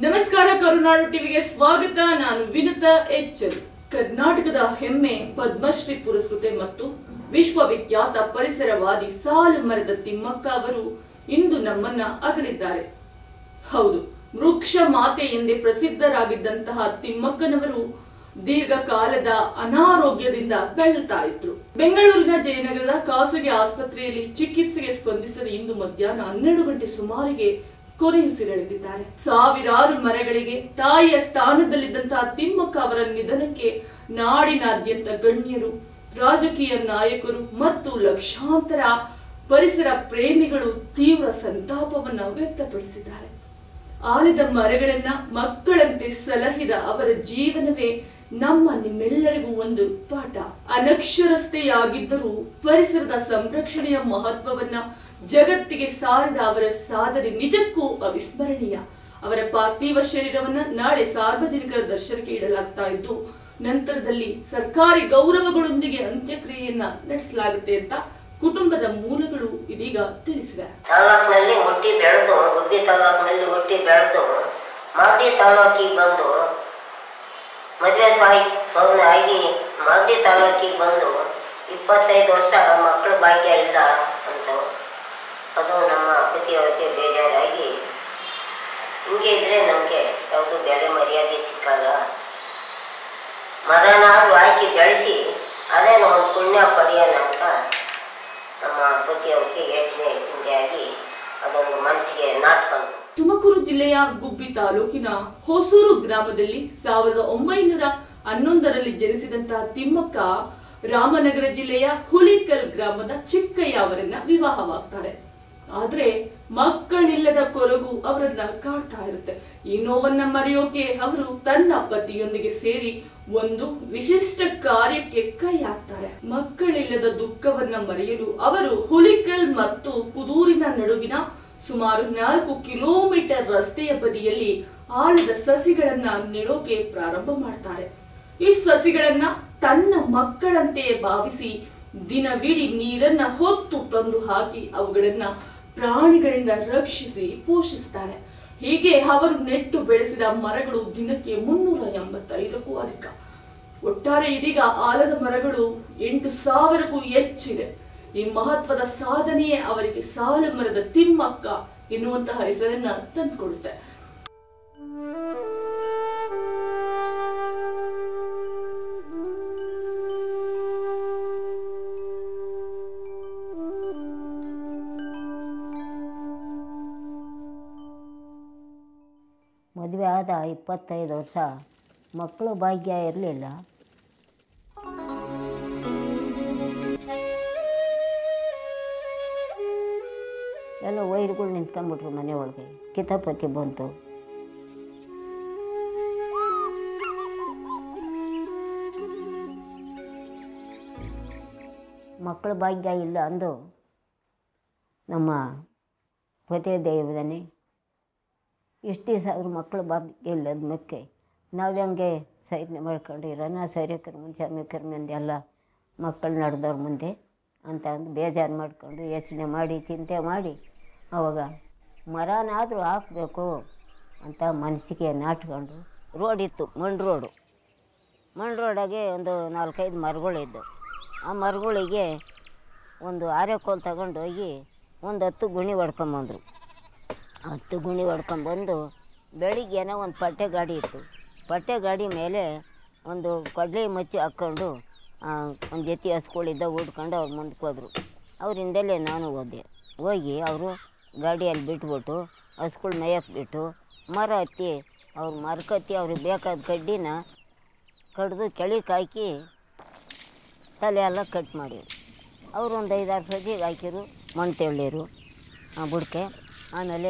ನಮಸ್ಕಾರ, ಕರುನಾಡು ಟಿವಿಗೆ ಸ್ವಾಗತ. ನಾನು ವಿನುತಾ ಎಚ್ಎಲ್. ಕರ್ನಾಟಕದ ಹೆಮ್ಮೆ, ಪದ್ಮಶ್ರೀ ಪುರಸ್ಕೃತೆ ಮತ್ತು ವಿಶ್ವವಿಖ್ಯಾತ ಪರಿಸರವಾದಿ ಸಾಲು ಮರದ ತಿಮ್ಮಕ್ಕ ಅವರು ಇಂದು ನಮ್ಮನ್ನ ಅಗಲಿದ್ದಾರೆ. ಹೌದು, ವೃಕ್ಷ ಮಾತೆ ಎಂದೇ ಪ್ರಸಿದ್ಧರಾಗಿದ್ದಂತಹ ತಿಮ್ಮಕ್ಕನವರು ದೀರ್ಘಕಾಲದ ಅನಾರೋಗ್ಯದಿಂದ ಬಳಲ್ತಾ ಇದ್ರು. ಬೆಂಗಳೂರಿನ ಜಯನಗರದ ಖಾಸಗಿ ಆಸ್ಪತ್ರೆಯಲ್ಲಿ ಚಿಕಿತ್ಸೆಗೆ ಸ್ಪಂದಿಸದೆ ಇಂದು ಮಧ್ಯಾಹ್ನ 12 ಗಂಟೆ ಸುಮಾರಿಗೆ ಕೊನೆಯುಸಿರೆಳೆದಿದ್ದಾರೆ. ಸಾವಿರಾರು ಮರಗಳಿಗೆ ತಾಯಿಯ ಸ್ಥಾನದಲ್ಲಿದ್ದಂತಹ ತಿಮ್ಮಕ್ಕ ಅವರ ನಿಧನಕ್ಕೆ ನಾಡಿನಾದ್ಯಂತ ಗಣ್ಯರು, ರಾಜಕೀಯ ನಾಯಕರು ಮತ್ತು ಲಕ್ಷಾಂತರ ಪರಿಸರ ಪ್ರೇಮಿಗಳು ತೀವ್ರ ಸಂತಾಪವನ್ನ ವ್ಯಕ್ತಪಡಿಸಿದ್ದಾರೆ. ಆಲಿದ ಮರಗಳನ್ನ ಮಕ್ಕಳಂತೆ ಸಲಹಿದ ಅವರ ಜೀವನವೇ ನಿಮ್ಮೆಲ್ಲರಿಗೂ ಒಂದು ಪಾಠ. ಅನಕ್ಷರಸ್ಥೆಯಾಗಿದ್ದರೂ ಪರಿಸರದ ಸಂರಕ್ಷಣೆಯ ಮಹತ್ವವನ್ನ ಜಗತ್ತಿಗೆ ಸಾರಿದ ಅವರ ಸಾಧನೆ ನಿಜಕ್ಕೂ ಅವಿಸ್ಮರಣೀಯ. ಅವರ ಪಾರ್ಥಿವ ಶರೀರವನ್ನ ನಾಳೆ ಸಾರ್ವಜನಿಕರ ದರ್ಶನಕ್ಕೆ ಇಡಲಾಗ್ತಾ ಇದ್ದು, ನಂತರದಲ್ಲಿ ಸರ್ಕಾರಿ ಗೌರವಗಳೊಂದಿಗೆ ಅಂತ್ಯಕ್ರಿಯೆಯನ್ನ ನಡೆಸಲಾಗುತ್ತೆ ಅಂತ ಕುಟುಂಬದ ಮೂಲಗಳು ಇದೀಗ ತಿಳಿಸಿವೆ. ತಾಲೂಕಿನಲ್ಲಿ ಹುಟ್ಟಿ ಬೆಳೆದು, ಗುಬ್ಬಿ ತಾಲೂಕಿನಲ್ಲಿ ಹುಟ್ಟಿ ಬೆಳೆದು ಮಾಗಡಿ ತಾಲೂಕಿಗೆ ಬಂದು ಮದುವೆ ಆಗಿ ಮಾಗಡಿ ತಾಲೂಕಿಗೆ ಬಂದು 25 ವರ್ಷ ಮಕ್ಕಳ ಭಾಗ್ಯ ಇಲ್ಲ ಅಂತ ಅದು ನಮ್ಮ ಪತಿಯವರಿಗೆ ಬೇಜಾರಾಗಿ, ಹಿಂಗೆ ಇದ್ರೆ ನಮಗೆ ಯಾವುದು ಬೆಲೆ ಮರ್ಯಾದೆ ಸಿಕ್ಕಲ್ಲ, ಮರನಾದ್ರು ಹಾಕಿ ಬೆಳೆಸಿ ಅದೇನೋ ಒಂದು ಪುಣ್ಯ ಪಡೆಯೋಣ ಅಂತ ನಮ್ಮ ಪತಿಯವರಿಗೆ ಯೋಚನೆ ಚಿಂತೆಯಾಗಿ ಅದೊಂದು ಮನಸ್ಸಿಗೆ ನಾಟ್ಕೊಂಡು. ತುಮಕೂರು ಜಿಲ್ಲೆಯ ಗುಬ್ಬಿ ತಾಲೂಕಿನ ಹೊಸೂರು ಗ್ರಾಮದಲ್ಲಿ 1911ರಲ್ಲಿ ಜನಿಸಿದಂತಹ ತಿಮ್ಮಕ್ಕ ರಾಮನಗರ ಜಿಲ್ಲೆಯ ಹುಲಿಕಲ್ ಗ್ರಾಮದ ಚಿಕ್ಕಯ್ಯ ಅವರನ್ನ ವಿವಾಹವಾಗ್ತಾರೆ. ಆದ್ರೆ ಮಕ್ಕಳಿಲ್ಲದ ಕೊರಗು ಅವರನ್ನ ಕಾಡ್ತಾ ಇರುತ್ತೆ. ಈ ನೋವನ್ನ ಮರೆಯೋಕೆ ಅವರು ತನ್ನ ಪತಿಯೊಂದಿಗೆ ಸೇರಿ ಒಂದು ವಿಶಿಷ್ಟ ಕಾರ್ಯಕ್ಕೆ ಕೈ ಹಾಕ್ತಾರೆ. ಮಕ್ಕಳಿಲ್ಲದ ದುಃಖವನ್ನ ಮರೆಯಲು ಅವರು ಹುಲಿಕಲ್ ಮತ್ತು ಕುದೂರಿನ ನಡುವಿನ ಸುಮಾರು 4 ಕಿಲೋಮೀಟರ್ ರಸ್ತೆಯ ಬದಿಯಲ್ಲಿ ಆಳದ ಸಸಿಗಳನ್ನ ನೆಡೋಕೆ ಪ್ರಾರಂಭ ಮಾಡ್ತಾರೆ. ಈ ಸಸಿಗಳನ್ನ ತನ್ನ ಮಕ್ಕಳಂತೆಯೇ ಭಾವಿಸಿ ದಿನವಿಡೀ ನೀರನ್ನ ಹೊತ್ತು ತಂದು ಹಾಕಿ ಅವುಗಳನ್ನ ಪ್ರಾಣಿಗಳಿಂದ ರಕ್ಷಿಸಿ ಪೋಷಿಸ್ತಾರೆ. ಹೀಗೆ ಅವರು ನೆಟ್ಟು ಬೆಳೆಸಿದ ಮರಗಳು ದಿನಕ್ಕೆ 385ಕ್ಕೂ ಅಧಿಕ. ಒಟ್ಟಾರೆ ಇದೀಗ ಆಲದ ಮರಗಳು 8,000ಕ್ಕೂ ಹೆಚ್ಚಿದೆ. ಈ ಮಹತ್ವದ ಸಾಧನೆಯೇ ಅವರಿಗೆ ಸಾಲು ಮರದ ತಿಮ್ಮಕ್ಕ ಎನ್ನುವಂತಹ ಹೆಸರನ್ನ ತಂದುಕೊಡುತ್ತೆ. ಮದುವೆ ಆದ 25 ವರ್ಷ ಮಕ್ಕಳು ಭಾಗ್ಯ ಇರಲಿಲ್ಲ. ಎಲ್ಲ ವೈರ್ಗಳು ನಿಂತ್ಕೊಂಡ್ಬಿಟ್ರು ಮನೆ ಒಳಗೆ. ಕಿತಾಪತಿ ಬಂತು. ಮಕ್ಕಳ ಭಾಗ್ಯ ಇಲ್ಲ ಅಂದು ನಮ್ಮ ಪತಿ ದೇವದನೆ ಇಷ್ಟು ದಿವಸ ಅವ್ರ ಮಕ್ಕಳು ಭಾಗ್ಯ ಇಲ್ಲದ ಮೆಕ್ಕೆ ನಾವು ಹೆಂಗೆ ಸೈನ್ಯ ಮಾಡ್ಕೊಂಡು ಇರೋಣ, ಸೈನಿಕರ ಮುಂದೆ ಸೈನಿಕರ ಮುಂದೆ ಎಲ್ಲ ಮಕ್ಕಳು ನಡೆದವ್ರ ಮುಂದೆ ಅಂತ ಅಂದು ಬೇಜಾರು ಮಾಡಿಕೊಂಡು ಯೋಚನೆ ಮಾಡಿ ಚಿಂತೆ ಮಾಡಿ ಅವಾಗ ಮರನಾದರೂ ಹಾಕಬೇಕು ಅಂತ ಮನಸ್ಸಿಗೆ ನಾಟ್ಕೊಂಡು ರೋಡ್ ಇತ್ತು, ಮಣ್ಣು ರೋಡಾಗೆ ಒಂದು 4-5 ಮರಗಳಿದ್ದು. ಆ ಮರಗಳಿಗೆ ಒಂದು ಆರೆಕೋಲು ತಗೊಂಡು ಹೋಗಿ ಒಂದು 10 ಗುಣಿ ಹೊಡ್ಕೊಂಬಂದರು. 10 ಗುಣಿ ಹೊಡ್ಕೊಂಬಂದು ಬೆಳಿಗ್ಗೆನ ಒಂದು ಪಟ್ಟೆ ಗಾಡಿ ಇತ್ತು. ಪಟ್ಟೆ ಗಾಡಿ ಮೇಲೆ ಒಂದು ಕೊಡ್ಲಿ ಮಚ್ಚಿ ಹಾಕ್ಕೊಂಡು ಒಂದು ಜೊತೆ ಹಸ್ಗಳಿದ್ದ ಹುಡ್ಕೊಂಡು ಅವ್ರು ಮುಂದಕ್ಕೆ ಹೋದರು. ಅವರಿಂದಲೇ ನಾನು ಹೋಗಿ ಅವರು ಗಾಡಿಯಲ್ಲಿ ಬಿಟ್ಬಿಟ್ಟು ಹಸ್ಗಳು ಮೇಯಕ್ಕೆ ಬಿಟ್ಟು ಮರ ಹತ್ತಿ ಅವ್ರು ಮರಕತ್ತಿ ಅವ್ರಿಗೆ ಬೇಕಾದ ಕಡ್ಡಿನ ಕಡ್ದು ಕೆಳಗೆ ಹಾಕಿ ತಲೆ ಎಲ್ಲ ಕಟ್ ಮಾಡಿರು. ಅವರು ಒಂದು 5-6 ಸಜಿಗೆ ಹಾಕಿರು, ಮಣ್ಣು ತೆಳ್ಳೀರು ಬುಡಕ್ಕೆ. ಆಮೇಲೆ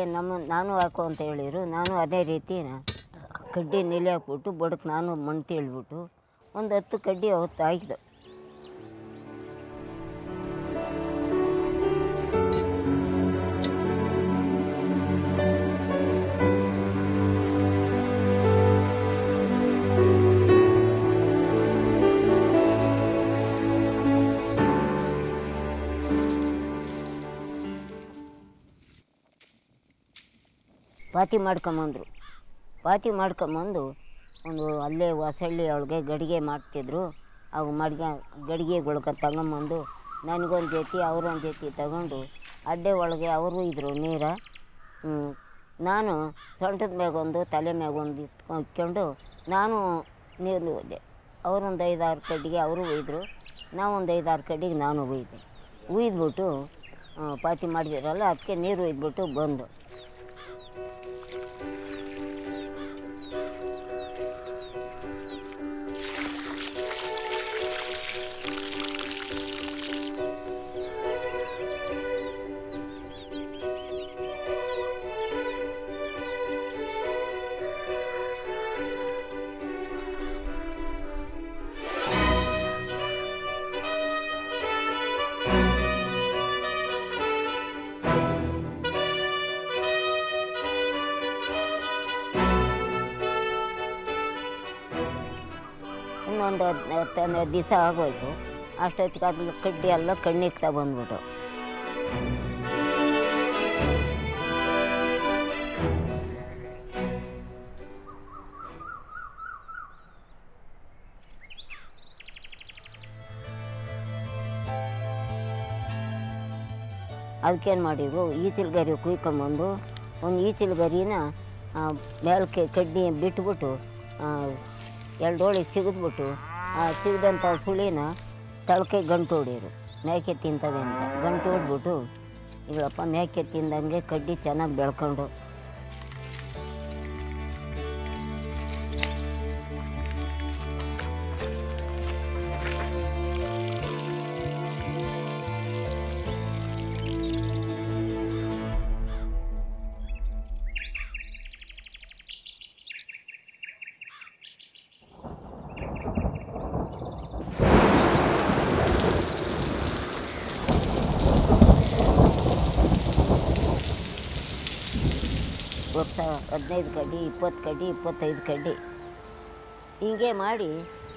ನಾನು ಹಾಕು ಅಂತ ಹೇಳಿರು. ನಾನು ಅದೇ ರೀತಿ ಕಡ್ಡಿ ನೆಲೆ ಹಾಕ್ಬಿಟ್ಟು ಬುಡಕ್ಕೆ ನಾನು ಮಣ್ಣು ತೆಳ್ಬಿಟ್ಟು ಒಂದು 10 ಕಡ್ಡಿ ಅವತ್ತು ಹಾಕಿದೆ. ಪಾತಿ ಮಾಡ್ಕೊಂಬಂದರು. ಪಾತಿ ಮಾಡ್ಕೊಂಬಂದು ಒಂದು ಅಲ್ಲೇ ಹೊಸಳ್ಳಿ ಒಳಗೆ ಗಡಿಗೆ ಮಾಡ್ತಿದ್ರು. ಅವು ಗಡಿಗೆಗಳ್ಗೆ ತಗೊಂಬಂದು ನನಗೊಂದು ಜೊತೆ ಅವ್ರೊಂದು ಜೊತೆ ತಗೊಂಡು ಅಡ್ಡೆ ಒಳಗೆ ಅವರು ಇದ್ದರು ನೀರ. ನಾನು ಸೊಂಟದ ಮ್ಯಾಗೊಂದು ತಲೆ ಮ್ಯಾಗೊಂದು ಇಟ್ಕೊಂಡು ನಾನು ನೀರು ಹೋದೆ. ಅವರೊಂದು 5-6 ಕಡ್ಡಿಗೆ ಅವರು ಒಯ್ದರು, ನಾವೊಂದು 5-6 ಕಡ್ಡಿಗೆ ನಾನು ಒಯ್ದೆ. ಉಯ್ದ್ಬಿಟ್ಟು ಪಾತಿ ಮಾಡಿದಿರಲ್ಲ ಅದಕ್ಕೆ ನೀರು ಒಯ್ದ್ಬಿಟ್ಟು ಬಂದು ಇನ್ನೊಂದು 10-12 ದಿವಸ ಆಗೋಯ್ತು. ಅಷ್ಟೊತ್ತಿಗೆ ಅದ್ರ ಕಡ್ಡಿ ಎಲ್ಲ ಕಣ್ಣಿಗ್ತಾ ಬಂದ್ಬಿಟ್ಟು ಅದಕ್ಕೇನು ಮಾಡಿದ್ರು, ಈಚಿಲ್ ಗರಿ ಕುಯ್ಕೊಂಬಂದು ಒಂದು ಈಚಿಲ್ ಗರಿನ ಮೇಲಕ್ಕೆ ಕಡ್ಡಿ ಬಿಟ್ಬಿಟ್ಟು 2 ಹೋಳಿಗೆ ಸಿಗಿದ್ಬಿಟ್ಟು ಸಿಗದಂಥ ಸುಳಿನ ತಳಕೆ ಗಂಟು ಹೊಡಿಯೋರು. ಮೇಕೆ ತಿಂತವೆ ಅಂತ ಗಂಟು ಹೊಡ್ಬಿಟ್ಟು ಈಗಪ್ಪ ಮೇಕೆ ತಿಂದಂಗೆ ಕಡ್ಡಿ ಚೆನ್ನಾಗಿ ಬೆಳ್ಕೊಂಡು ವರ್ಷ 15 ಕಡ್ಡಿ 20 ಕಡ್ಡಿ 25 ಕಡ್ಡಿ ಹೀಗೆ ಮಾಡಿ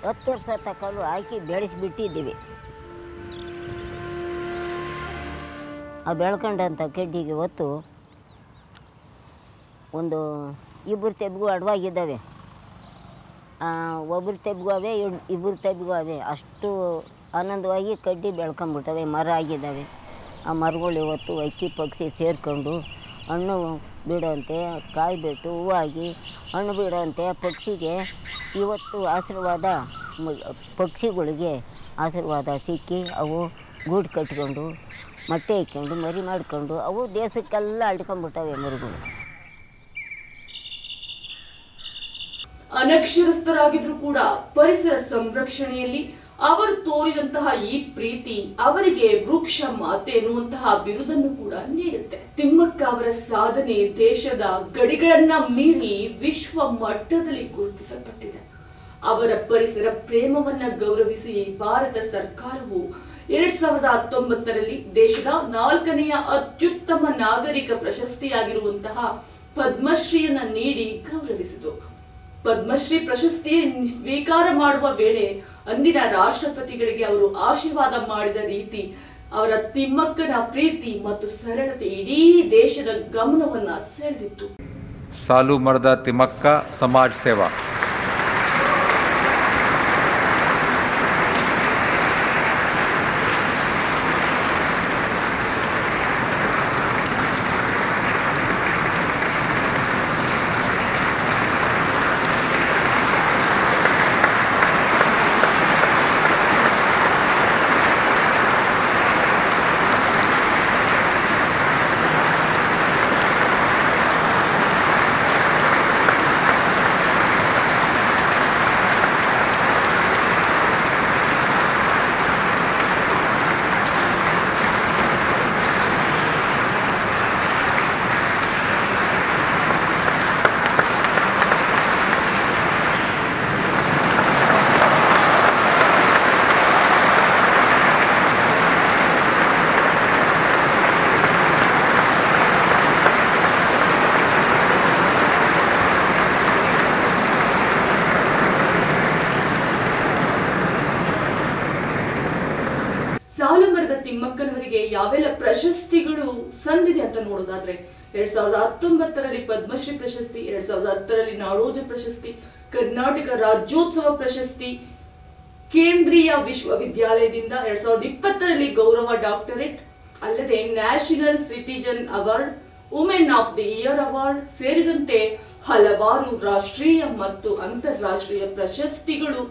10 ವರ್ಷ ತಕ್ಕಲು ಹಾಕಿ ಬೆಳೆಸಿಬಿಟ್ಟಿದ್ದೀವಿ. ಆ ಬೆಳ್ಕೊಂಡಂಥ ಕಡ್ಡಿಗೆ ಹೊತ್ತು ಒಂದು 2 ತೆಬ್ಗೂ ಅಡವಾಗಿದ್ದಾವೆ. ಒಬ್ಬರು ತೆಬ್ಗೂ ಅವೆ, 2 ತೆಬ್ಗೂ ಅವೆ. ಅಷ್ಟು ಆನಂದವಾಗಿ ಕಡ್ಡಿ ಬೆಳ್ಕೊಂಬಿಟ್ಟವೆ, ಮರ ಆಗಿದ್ದಾವೆ. ಆ ಮರಗಳು ಇವತ್ತು ಅಕ್ಕಿ ಪಕ್ಷಿ ಸೇರಿಕೊಂಡು ಹಣ್ಣು ಬಿಡೋಂತೆ, ಕಾಯಿ ಬಿಟ್ಟು ಹೂವಾಗಿ ಹಣ್ಣು ಬಿಡೋಂತೆ ಪಕ್ಷಿಗೆ ಇವತ್ತು ಆಶೀರ್ವಾದ, ಪಕ್ಷಿಗಳಿಗೆ ಆಶೀರ್ವಾದ ಸಿಕ್ಕಿ ಅವು ಗೂಡು ಕಟ್ಕೊಂಡು ಮೊಟ್ಟೆ ಇಕ್ಕೊಂಡು ಮರಿ ಮಾಡ್ಕೊಂಡು ಅವು ದೇಶಕ್ಕೆಲ್ಲ ಅಡ್ಕೊಂಡ್ಬಿಟ್ಟವೆ ಮರಿಗಳು. ಅನಕ್ಷರಸ್ಥರಾಗಿದ್ರು ಕೂಡ ಪರಿಸರ ಸಂರಕ್ಷಣೆಯಲ್ಲಿ ಅವರು ತೋರಿದಂತಹ ಈ ಪ್ರೀತಿ ಅವರಿಗೆ ವೃಕ್ಷ ಮಾತೆ ಎನ್ನುವಂತಹ ಬಿರುದನ್ನು ಕೂಡ ನೀಡುತ್ತೆ. ತಿಮ್ಮಕ್ಕ ಅವರ ಸಾಧನೆ ದೇಶದ ಗಡಿಗಳನ್ನ ಮೀರಿ ವಿಶ್ವ ಮಟ್ಟದಲ್ಲಿ ಗುರುತಿಸಲ್ಪಟ್ಟಿದೆ. ಅವರ ಪರಿಸರ ಪ್ರೇಮವನ್ನ ಗೌರವಿಸಿ ಭಾರತ ಸರ್ಕಾರವು 2019ರಲ್ಲಿ ದೇಶದ 4ನೇ ಅತ್ಯುತ್ತಮ ನಾಗರಿಕ ಪ್ರಶಸ್ತಿಯಾಗಿರುವಂತಹ ಪದ್ಮಶ್ರೀಯನ್ನ ನೀಡಿ ಗೌರವಿಸಿತು. ಪದ್ಮಶ್ರೀ ಪ್ರಶಸ್ತಿ ಸ್ವೀಕಾರ ಮಾಡುವ ವೇಳೆ ಅಂದಿನ ರಾಷ್ಟ್ರಪತಿಗಳಿಗೆ ಅವರು ಆಶೀರ್ವಾದ ಮಾಡಿದ ರೀತಿ, ಅವರ ತಿಮ್ಮಕ್ಕನ ಪ್ರೀತಿ ಮತ್ತು ಸರಳತೆ ಇಡೀ ದೇಶದ ಗಮನವನ್ನ ಸೆಳೆದಿತ್ತು. ಸಾಲು ಮರದ ತಿಮ್ಮಕ್ಕ ಸಮಾಜ ಸೇವಾ. ಸಾಲು ಮರದ ತಿಮ್ಮಕ್ಕನವರಿಗೆ ಯಾವೆಲ್ಲ ಪ್ರಶಸ್ತಿಗಳು ಸಂದಿದೆ ಅಂತ ನೋಡೋದಾದ್ರೆ 2019ರಲ್ಲಿ ಪದ್ಮಶ್ರೀ ಪ್ರಶಸ್ತಿ, 2010ರಲ್ಲಿ ನಾಡೋಜ ಪ್ರಶಸ್ತಿ, ಕರ್ನಾಟಕ ರಾಜ್ಯೋತ್ಸವ ಪ್ರಶಸ್ತಿ, ಕೇಂದ್ರೀಯ ವಿಶ್ವವಿದ್ಯಾಲಯದಿಂದ 2020ರಲ್ಲಿ ಗೌರವ ಡಾಕ್ಟರೇಟ್, ಅಲ್ಲದೆ national citizen award, women of the year award ಸೇರಿದಂತೆ ಹಲವಾರು ರಾಷ್ಟ್ರೀಯ ಮತ್ತು ಅಂತಾರಾಷ್ಟ್ರೀಯ ಪ್ರಶಸ್ತಿಗಳು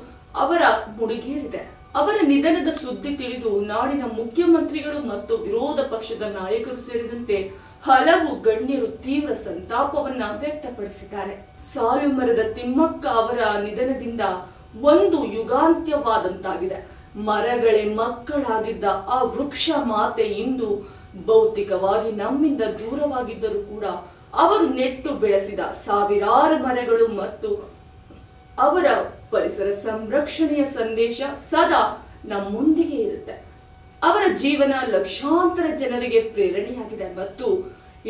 ಅವರ ಮುಡಿಗೇರಿದೆ. ಅವರ ನಿಧನದ ಸುದ್ದಿ ತಿಳಿದು ನಾಡಿನ ಮುಖ್ಯಮಂತ್ರಿಗಳು ಮತ್ತು ವಿರೋಧ ಪಕ್ಷದ ನಾಯಕರು ಸೇರಿದಂತೆ ಹಲವು ಗಣ್ಯರು ತೀವ್ರ ಸಂತಾಪವನ್ನ ವ್ಯಕ್ತಪಡಿಸಿದ್ದಾರೆ. ಸಾಲುಮರದ ತಿಮ್ಮಕ್ಕ ಅವರ ನಿಧನದಿಂದ ಒಂದು ಯುಗಾಂತ್ಯವಾದಂತಾಗಿದೆ. ಮರಗಳೇ ಮಕ್ಕಳಾಗಿದ್ದ ಆ ವೃಕ್ಷ ಮಾತೆ ಇಂದು ಭೌತಿಕವಾಗಿ ನಮ್ಮಿಂದ ದೂರವಾಗಿದ್ದರೂ ಕೂಡ ಅವರು ನೆಟ್ಟು ಬೆಳೆಸಿದ ಸಾವಿರಾರು ಮರಗಳು ಮತ್ತು ಅವರ ಪರಿಸರ ಸಂರಕ್ಷಣೆಯ ಸಂದೇಶ ಸದಾ ನಮ್ಮೊಂದಿಗೆ ಇರುತ್ತೆ. ಅವರ ಜೀವನ ಲಕ್ಷಾಂತರ ಜನರಿಗೆ ಪ್ರೇರಣೆಯಾಗಿದೆ ಮತ್ತು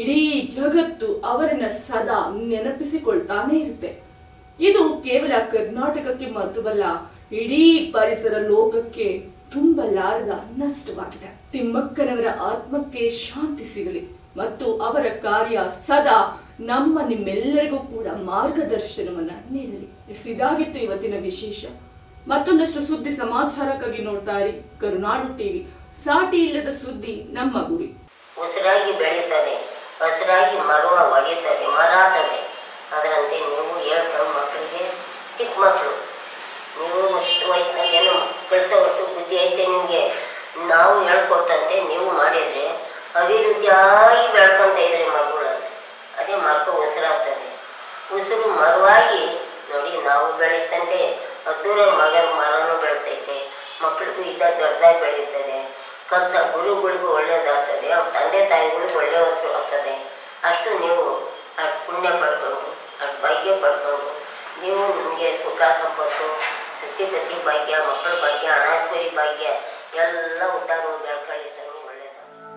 ಇಡೀ ಜಗತ್ತು ಅವರನ್ನ ಸದಾ ನೆನಪಿಸಿಕೊಳ್ತಾನೆ ಇರುತ್ತೆ. ಇದು ಕೇವಲ ಕರ್ನಾಟಕಕ್ಕೆ ಮಾತ್ರವಲ್ಲ, ಇಡೀ ಪರಿಸರ ಲೋಕಕ್ಕೆ ತುಂಬಲಾರದ ನಷ್ಟವಾಗಿದೆ. ತಿಮ್ಮಕ್ಕನವರ ಆತ್ಮಕ್ಕೆ ಶಾಂತಿ ಸಿಗಲಿ ಮತ್ತು ಅವರ ಕಾರ್ಯ ಸದಾ ನಿಮ್ಮೆಲ್ಲರಿಗೂ ಕೂಡ ಮಾರ್ಗದರ್ಶನವನ್ನ ನೀಡಲಿ. ಇದಾಗಿತ್ತು ಇವತ್ತಿನ ವಿಶೇಷ. ಮತ್ತೊಂದಷ್ಟು ಸುದ್ದಿ ಸಮಾಚಾರಕ್ಕಾಗಿ ನೋಡ್ತಾ ಇರಿ ಕರುನಾಡು ಟಿವಿ. ಸಾಟಿ ಇಲ್ಲದ ಸುದ್ದಿ ನಮ್ಮ ಗುರಿ. ಉಸಿರಾಗಿ ಬೆಳೀತದೆ, ಹಸಿರಾಗಿ ಮರವ ಒಡೆಯುತ್ತದೆ, ಮರಾತದೆ. ಅದರಂತೆ ನೀವು ಹೇಳ್ಕೊಂಡು ಮಕ್ಕಳಿಗೆ, ಚಿಕ್ಕ ಮಕ್ಕಳು ನೀವು ಅಷ್ಟು ವಯಸ್ಸಿನಾಗೇನು ಕಳಿಸೋವಷ್ಟು ಬುದ್ಧಿ ಐತೆ ನಿಮಗೆ. ನಾವು ಹೇಳ್ಕೊಟ್ಟಂತೆ ನೀವು ಮಾಡಿದರೆ ಅಭಿವೃದ್ಧಿಯಾಗಿ ಬೆಳ್ಕೊಂತ ಇದ್ರೆ ಮರಗಳಲ್ಲಿ, ಅದೇ ಮರಕ್ಕೆ ಉಸಿರಾಗ್ತದೆ. ಉಸಿರು ಮರವಾಗಿ ನೋಡಿ, ನಾವು ಬೆಳೆಸ್ತಂತೆ ಅದ್ದೂರ ಮರನೂ ಬೆಳಿತೈತೆ, ಮಕ್ಕಳಿಗೂ ಇದ್ದ ದೊಡ್ಡದಾಗಿ ಬೆಳೆಯುತ್ತದೆ. ಕೆಲಸ ಗುರುಗಳಿಗೂ ಒಳ್ಳೇದಾಗ್ತದೆ, ಅವ್ರ ತಂದೆ ತಾಯಿಗಳಿಗೂ ಒಳ್ಳೆ ಹೆಸರು ಆಗ್ತದೆ. ಅಷ್ಟು ನೀವು ಅಷ್ಟು ಪುಣ್ಯ ಪಡ್ಕೊಂಡು, ಅಷ್ಟು ಭಾಗ್ಯ ಪಡ್ಕೊಂಡು, ನೀವು ನಿಮಗೆ ಸುಖ ಸಂಪತ್ತು, ಸತಿಪತಿ ಭಾಗ್ಯ, ಮಕ್ಕಳ ಭಾಗ್ಯ